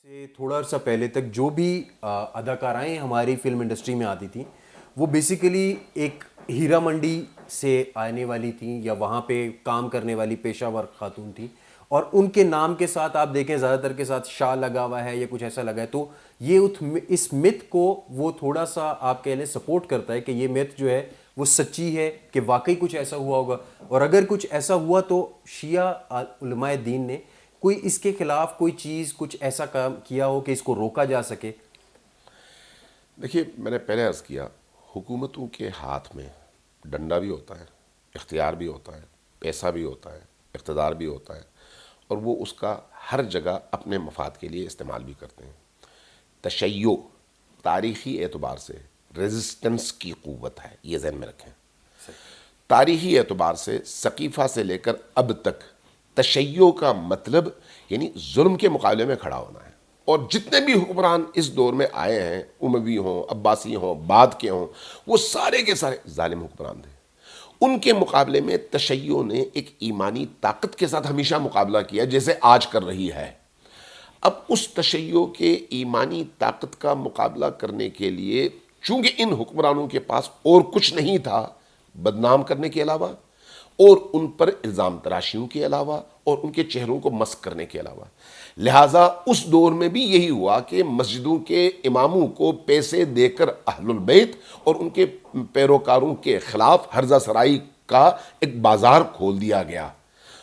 سے تھوڑا سا پہلے تک جو بھی اداکارائیں ہماری فلم انڈسٹری میں آتی تھیں وہ بیسیکلی ایک ہیرا منڈی سے آنے والی تھیں یا وہاں پہ کام کرنے والی پیشہ ور خاتون تھیں، اور ان کے نام کے ساتھ آپ دیکھیں زیادہ تر کے ساتھ شاہ لگا ہوا ہے یا کچھ ایسا لگا ہے، تو یہ اس مت کو وہ تھوڑا سا آپ کہہ لیں سپورٹ کرتا ہے کہ یہ مت جو ہے وہ سچی ہے کہ واقعی کچھ ایسا ہوا ہوگا، اور اگر کچھ ایسا ہوا تو شیعہ علماء دین نے کوئی اس کے خلاف کوئی چیز کچھ ایسا کام کیا ہو کہ اس کو روکا جا سکے؟ دیکھیے، میں نے پہلے عرض کیا، حکومتوں کے ہاتھ میں ڈنڈا بھی ہوتا ہے، اختیار بھی ہوتا ہے، پیسہ بھی ہوتا ہے، اقتدار بھی ہوتا ہے، اور وہ اس کا ہر جگہ اپنے مفاد کے لیے استعمال بھی کرتے ہیں۔ تشیع تاریخی اعتبار سے ریزسٹنس کی قوت ہے، یہ ذہن میں رکھیں۔ تاریخی اعتبار سے ثقیفہ سے لے کر اب تک تشیع کا مطلب یعنی ظلم کے مقابلے میں کھڑا ہونا ہے، اور جتنے بھی حکمران اس دور میں آئے ہیں، اموی ہوں، عباسی ہوں، بعد کے ہوں، وہ سارے کے سارے ظالم حکمران تھے۔ ان کے مقابلے میں تشیع نے ایک ایمانی طاقت کے ساتھ ہمیشہ مقابلہ کیا، جیسے آج کر رہی ہے۔ اب اس تشیع کے ایمانی طاقت کا مقابلہ کرنے کے لیے چونکہ ان حکمرانوں کے پاس اور کچھ نہیں تھا بدنام کرنے کے علاوہ، اور ان پر الزام تراشیوں کے علاوہ، اور ان کے چہروں کو مسخ کرنے کے علاوہ، لہٰذا اس دور میں بھی یہی ہوا کہ مسجدوں کے اماموں کو پیسے دے کر اہل البیت اور ان کے پیروکاروں کے خلاف ہرزہ سرائی کا ایک بازار کھول دیا گیا،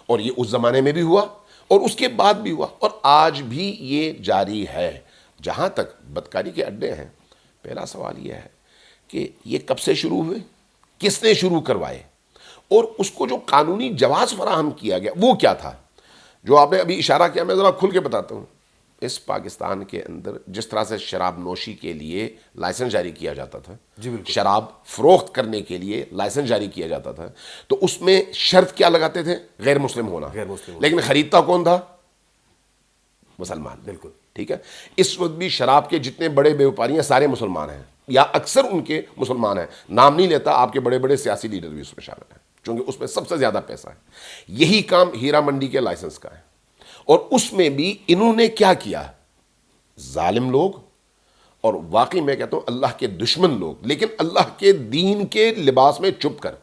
اور یہ اس زمانے میں بھی ہوا اور اس کے بعد بھی ہوا، اور آج بھی یہ جاری ہے۔ جہاں تک بدکاری کے اڈے ہیں، پہلا سوال یہ ہے کہ یہ کب سے شروع ہوئے، کس نے شروع کروائے، اور اس کو جو قانونی جواز فراہم کیا گیا وہ کیا تھا؟ جو آپ نے ابھی اشارہ کیا، میں ذرا کھل کے بتاتا ہوں۔ اس پاکستان کے اندر جس طرح سے شراب نوشی کے لیے لائسنس جاری کیا جاتا تھا، جی بالکل، شراب فروخت کرنے کے لیے لائسنس جاری کیا جاتا تھا، تو اس میں شرط کیا لگاتے تھے؟ غیر مسلم ہونا، غیر مسلم ہونا۔ لیکن خریدتا کون تھا؟ مسلمان۔ بالکل ٹھیک ہے، اس وقت بھی شراب کے جتنے بڑے بیوپاری ہیں سارے مسلمان ہیں، یا اکثر ان کے مسلمان ہیں، نام نہیں لیتا، آپ کے بڑے بڑے سیاسی لیڈر بھی اس میں شامل ہیں، چونکہ اس میں سب سے زیادہ پیسہ ہے۔ یہی کام ہیرا منڈی کے لائسنس کا ہے، اور اس میں بھی انہوں نے کیا کیا؟ ظالم لوگ، اور واقعی میں کہتا ہوں اللہ کے دشمن لوگ، لیکن اللہ کے دین کے لباس میں چھپ کر،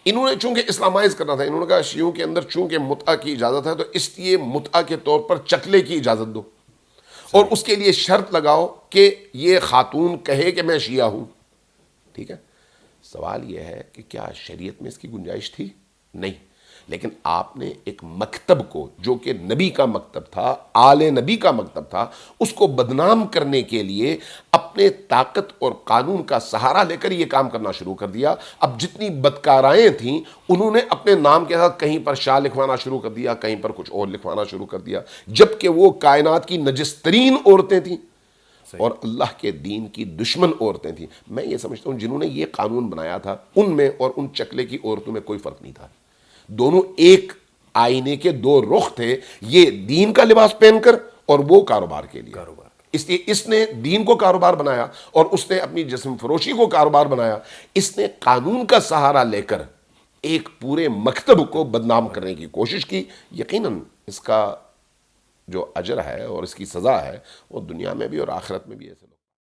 انہوں نے چونکہ اسلامائز کرنا تھا، انہوں نے کہا شیعوں کے اندر چونکہ متعہ کی اجازت ہے تو اس لیے متعہ کے طور پر چکلے کی اجازت دو، اور اس کے لیے شرط لگاؤ کہ یہ خاتون کہے کہ میں شیعہ ہوں۔ ٹھیک ہے، سوال یہ ہے کہ کیا شریعت میں اس کی گنجائش تھی؟ نہیں، لیکن آپ نے ایک مکتب کو جو کہ نبی کا مکتب تھا، آل نبی کا مکتب تھا، اس کو بدنام کرنے کے لیے اپنے طاقت اور قانون کا سہارا لے کر یہ کام کرنا شروع کر دیا۔ اب جتنی بدکارائیں تھیں انہوں نے اپنے نام کے ساتھ کہیں پر شاہ لکھوانا شروع کر دیا، کہیں پر کچھ اور لکھوانا شروع کر دیا، جبکہ وہ کائنات کی نجس ترین عورتیں تھیں اور اللہ کے دین کی دشمن عورتیں تھیں۔ میں یہ سمجھتا ہوں جنہوں نے یہ قانون بنایا تھا ان میں اور ان چکلے کی عورتوں میں کوئی فرق نہیں تھا، دونوں ایک آئینے کے دو رخ تھے، یہ دین کا لباس پہن کر اور وہ کاروبار کے لیے۔ اس لیے اس نے دین کو کاروبار بنایا اور اس نے اپنی جسم فروشی کو کاروبار بنایا، اس نے قانون کا سہارا لے کر ایک پورے مکتب کو بدنام کرنے کی کوشش کی۔ یقیناً اس کا جو اجر ہے اور اس کی سزا ہے وہ دنیا میں بھی اور آخرت میں بھی ایسے